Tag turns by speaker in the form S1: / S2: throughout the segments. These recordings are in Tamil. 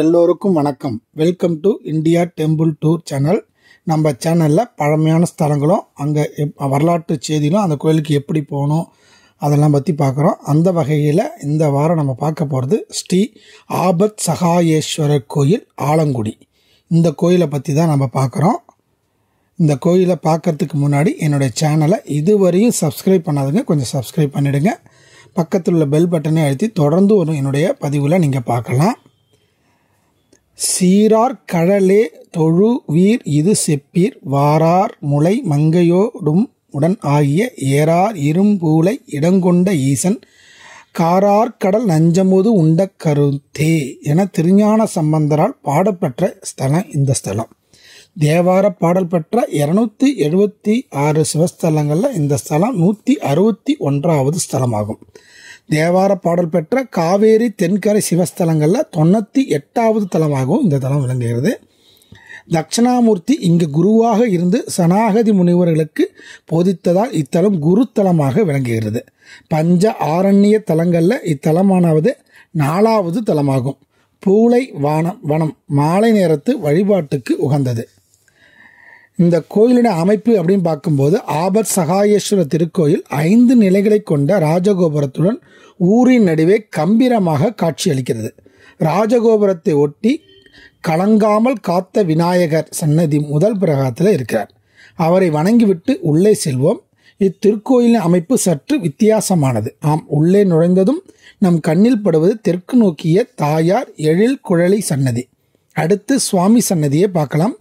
S1: எல்லோருக்கும் வணக்கம். Welcome to India temple tour channel. நம்ம சேனலில் பழமையான ஸ்தலங்களும் அங்கே வரலாற்று செய்திகளும் அந்த கோயிலுக்கு எப்படி போகணும் அதெல்லாம் பற்றி பார்க்குறோம். அந்த வகையில் இந்த வாரம் நம்ம பார்க்க போகிறது ஸ்ரீ ஆபத் சகாயேஸ்வரர் கோயில் ஆலங்குடி. இந்த கோயிலை பற்றி தான் நம்ம பார்க்குறோம். இந்த கோயிலை பார்க்கறதுக்கு முன்னாடி என்னுடைய சேனலை இதுவரையும் சப்ஸ்கிரைப் பண்ணாதுங்க, கொஞ்சம் சப்ஸ்கிரைப் பண்ணிவிடுங்க. பக்கத்தில் உள்ள பெல் பட்டனை அழுத்தி தொடர்ந்து ஒரு என்னுடைய பதிவில் நீங்கள் பார்க்கலாம். சீரார் கழலே தொழு வீர் இது செப்பீர் வாரார் முளை மங்கையோடும் உடன் ஆகிய ஏறார் இரும்பூலை இடங்கொண்ட ஈசன் காரார் கடல் நஞ்சமுது உண்ட கருத்தே என திருஞான சம்பந்தரால் பாடப்பெற்ற ஸ்தலம் இந்த ஸ்தலம். தேவார பாடல் பெற்ற 276 சிவஸ்தலங்களில் இந்த ஸ்தலம் 161வது ஸ்தலமாகும். தேவார பாடல் பெற்ற காவேரி தென்கரை சிவஸ்தலங்களில் 98வது தலமாகவும் இந்த தலம் விளங்குகிறது. தட்சிணாமூர்த்தி இங்கு குருவாக இருந்து சனாகதி முனிவர்களுக்கு போதித்ததால் இத்தலம் குருத்தலமாக விளங்குகிறது. பஞ்ச ஆரண்ய தலங்களில் இத்தலமானது 4வது தலமாகும். பூளை வனம் மாலை நேரத்து வழிபாட்டுக்கு உகந்தது. இந்த கோயிலுடைய அமைப்பு அப்படின்னு பார்க்கும்போது ஆபத் சகாயேஸ்வரர் திருக்கோயில் 5 நிலைகளை கொண்ட ராஜகோபுரத்துடன் ஊரின் நடுவே கம்பீரமாக காட்சியளிக்கிறது. ராஜகோபுரத்தை ஒட்டி கலங்காமல் காத்த விநாயகர் சன்னதி முதல் பிரகாரத்தில் இருக்கிறார். அவரை வணங்கிவிட்டு உள்ளே செல்வோம். இத்திருக்கோயிலின் அமைப்பு சற்று வித்தியாசமானது. உள்ளே நுழைந்ததும் நம் கண்ணில் படுவது தெற்கு நோக்கிய தாயார் எழில் குழலி சன்னதி. அடுத்து சுவாமி சன்னதியை பார்க்கலாம்.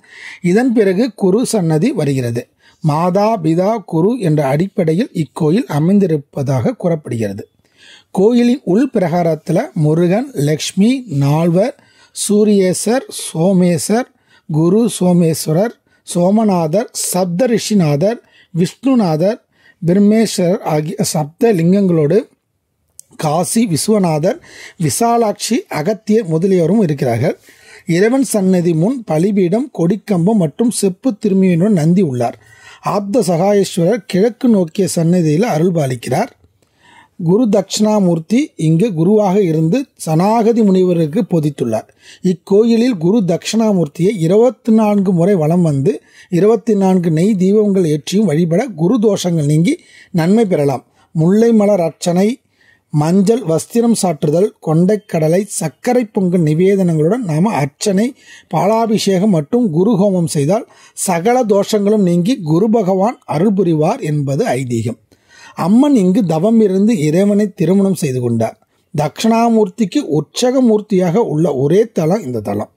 S1: இதன் பிறகு குரு சன்னதி வருகிறது. மாதா பிதா குரு என்ற அடிப்படையில் இக்கோயில் அமைந்திருப்பதாக கூறப்படுகிறது. கோயிலின் உள் பிரகாரத்தில் முருகன், லக்ஷ்மி, நால்வர், சூரியேசர், சோமேசர், குரு சோமேஸ்வரர், சோமநாதர், சப்த ரிஷிநாதர், விஷ்ணுநாதர், பிரம்மேஸ்வரர் ஆகிய சப்த லிங்கங்களோடு காசி விஸ்வநாதர், விசாலாட்சி, அகத்தியர் முதலியோரும் இருக்கிறார்கள். இறைவன் சன்னதி முன் பலிபீடம், கொடிக்கம்பம் மற்றும் செப்பு திரும்பியுடன் நந்தி உள்ளார். ஆப்த சகாயேஸ்வரர் கிழக்கு நோக்கிய சன்னதியில் அருள்பாலிக்கிறார். குரு தட்சிணாமூர்த்தி இங்கு குருவாக இருந்து சனாகதி முனிவருக்கு போதித்துள்ளார். இக்கோயிலில் குரு தட்சிணாமூர்த்தியை 24 முறை வலம் வந்து 24 நெய் தீபங்கள் ஏற்றியும் வழிபட குரு தோஷங்கள் நீங்கி நன்மை பெறலாம். முல்லை மலர் அர்ச்சனை, மஞ்சள் வஸ்திரம் சாற்றுதல், கொண்டைக்கடலை, சர்க்கரை பொங்கல் நிவேதனங்களுடன் நாம் அர்ச்சனை, பாலாபிஷேகம் மற்றும் குரு ஹோமம் செய்தால் சகல தோஷங்களும் நீங்கி குரு பகவான் அருள் புரிவார் என்பது ஐதீகம். அம்மன் இங்கு தவம் இருந்து இறைவனை திருமணம் செய்து கொண்டார். தட்சிணாமூர்த்திக்கு உற்சகமூர்த்தியாக உள்ள ஒரே தலம் இந்த தலம்.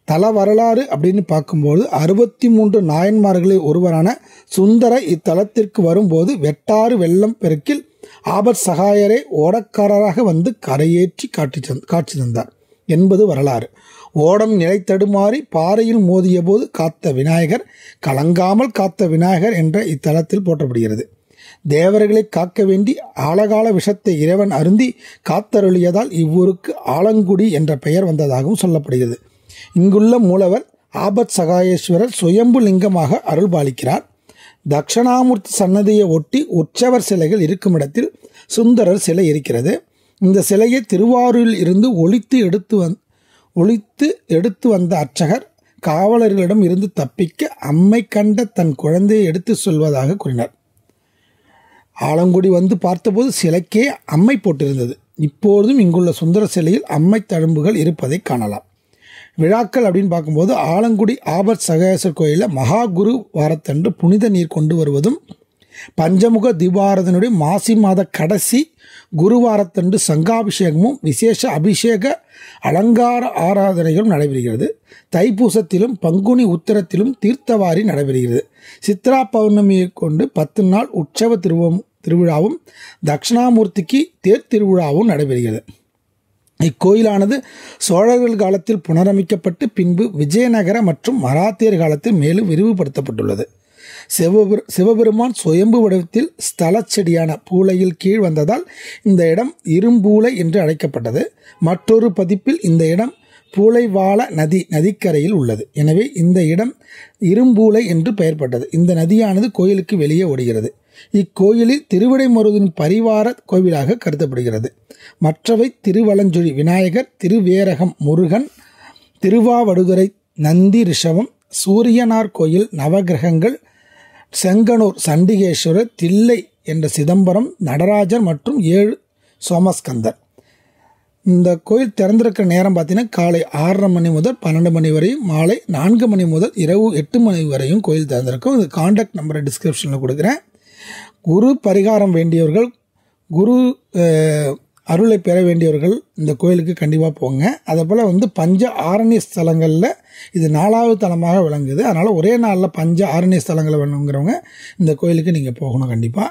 S1: தல வரலாறு அப்படின்னு பார்க்கும்போது 63 நாயன்மார்களில் ஒருவரான சுந்தர இத்தலத்திற்கு வரும்போது வெட்டாறு வெள்ளம் பெருக்கில் ஆபத் சகாயரை ஓடக்காரராக வந்து கரையேற்றி காட்சி தந்தார் என்பது வரலாறு. ஓடம் நிலை தடுமாறி பாறையில் மோதிய போது காத்த விநாயகர், கலங்காமல் காத்த விநாயகர் என்ற இத்தலத்தில் போற்றப்படுகிறது. தேவர்களை காக்க வேண்டி ஆலகால விஷத்தை இறைவன் அருந்தி காத்தருளியதால் இவ்வூருக்கு ஆலங்குடி என்ற பெயர் வந்ததாகவும் சொல்லப்படுகிறது. இங்குள்ள மூலவர் ஆபத் சகாயேஸ்வரர் சுயம்பு லிங்கமாக அருள்பாலிக்கிறார். தட்சிணாமூர்த்தி சன்னதியை ஒட்டி உற்சவர் சிலைகள் இருக்கும் இடத்தில் சுந்தரர் சிலை இருக்கிறது. இந்த சிலையை திருவாரூரில் இருந்து ஒளித்து எடுத்து வந்த அர்ச்சகர் காவலர்களிடம் இருந்து தப்பிக்க அம்மை கண்ட தன் குழந்தையை எடுத்து சொல்வதாக கூறினார். ஆலங்குடி வந்து பார்த்தபோது சிலைக்கே அம்மை போட்டிருந்தது. இப்போதும் இங்குள்ள சுந்தர சிலையில் அம்மை தழும்புகள் இருப்பதை காணலாம். விழாக்கள் அப்படின்னு பார்க்கும்போது ஆலங்குடி ஆபத் சகாயேஸ்வரர் கோயிலில் மகா குரு வாரத்தன்று புனித நீர் கொண்டு வருவதும், பஞ்சமுக தீபாராதனுடைய மாசி மாத கடைசி குருவாரத்தன்று சங்காபிஷேகமும் விசேஷ அபிஷேக அலங்கார ஆராதனைகளும் நடைபெறுகிறது. தைப்பூசத்திலும் பங்குனி உத்திரத்திலும் தீர்த்தவாரி நடைபெறுகிறது. சித்ரா பௌர்ணமியை கொண்டு 10 நாள் உற்சவ திருவிழாவும் தட்சிணாமூர்த்திக்கு தேர் திருவிழாவும் நடைபெறுகிறது. இக்கோயிலானது சோழர்கள் காலத்தில் புனரமைக்கப்பட்டு பின்பு விஜயநகர மற்றும் மராத்தியர் காலத்தில் மேலும் விரிவுபடுத்தப்பட்டுள்ளது. சிவபெருமான் சுயம்பு வடிவத்தில் ஸ்தல செடியான பூளையில் கீழ் வந்ததால் இந்த இடம் இரும்பூளை என்று அழைக்கப்பட்டது. மற்றொரு பதிப்பில் இந்த இடம் பூளைவாள நதிக்கரையில் உள்ளது. எனவே இந்த இடம் இரும்பூளை என்று பெயர்பட்டது. இந்த நதியானது கோயிலுக்கு வெளியே ஓடுகிறது. இக்கோயிலில் திருவிடைமருதன் பரிவார கோவிலாக கருதப்படுகிறது. மற்றவை திருவலஞ்சுழி விநாயகர், திருவேரகம் முருகன், திருவாவடுதுறை நந்தி ரிஷபம், சூரியனார் கோயில் நவகிரகங்கள், செங்கனூர் சண்டிகேஸ்வரர், தில்லை என்ற சிதம்பரம், நடராஜர் மற்றும் 7 சோமஸ்கந்தர். இந்த கோயில் திறந்திருக்கிற நேரம் பார்த்தீங்கன்னா காலை 6:30 மணி முதல் 12 மணி வரையும், மாலை 4 மணி முதல் இரவு 8 மணி வரையும் கோயில் திறந்திருக்கும். இது காண்டாக்ட் நம்பரை டிஸ்கிரிப்ஷனில் கொடுக்குறேன். குரு பரிகாரம் வேண்டியவர்கள், குரு அருளை பெற வேண்டியவர்கள் இந்த கோயிலுக்கு கண்டிப்பாக போங்க. அதே போல் பஞ்ச ஆரண்ய ஸ்தலங்களில் இது 4வது தலமாக விளங்குது. அதனால் ஒரே நாளில் பஞ்ச ஆரண்ய ஸ்தலங்களை வேணுங்கிறவங்க இந்த கோயிலுக்கு நீங்கள் போகணும் கண்டிப்பாக.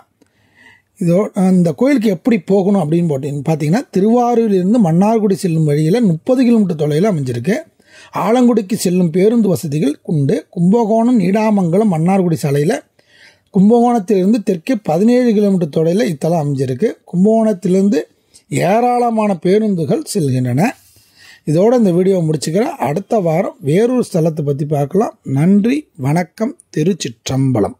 S1: இந்த கோயிலுக்கு எப்படி போகணும் அப்படின்னு பார்த்தீங்கன்னா, திருவாரூரிலிருந்து மன்னார்குடி செல்லும் வழியில் 30 கிலோமீட்டர் தொலைவில் அமைஞ்சிருக்கு. ஆலங்குடிக்கு செல்லும் பேருந்து வசதிகள் உண்டு. கும்பகோணம் நீடாமங்கலம் மன்னார்குடி சாலையில் கும்பகோணத்திலிருந்து தெற்கே 17 கிலோமீட்டர் தொலைவில் இத்தலம் அமைஞ்சிருக்கு. கும்பகோணத்திலிருந்து ஏராளமான பேருந்துகள் செல்கின்றன. இதோடு இந்த வீடியோவை முடிச்சுக்கிறேன். அடுத்த வாரம் வேறொரு ஸ்தலத்தை பற்றி பார்க்கலாம். நன்றி, வணக்கம். திருச்சிற்றம்பலம்.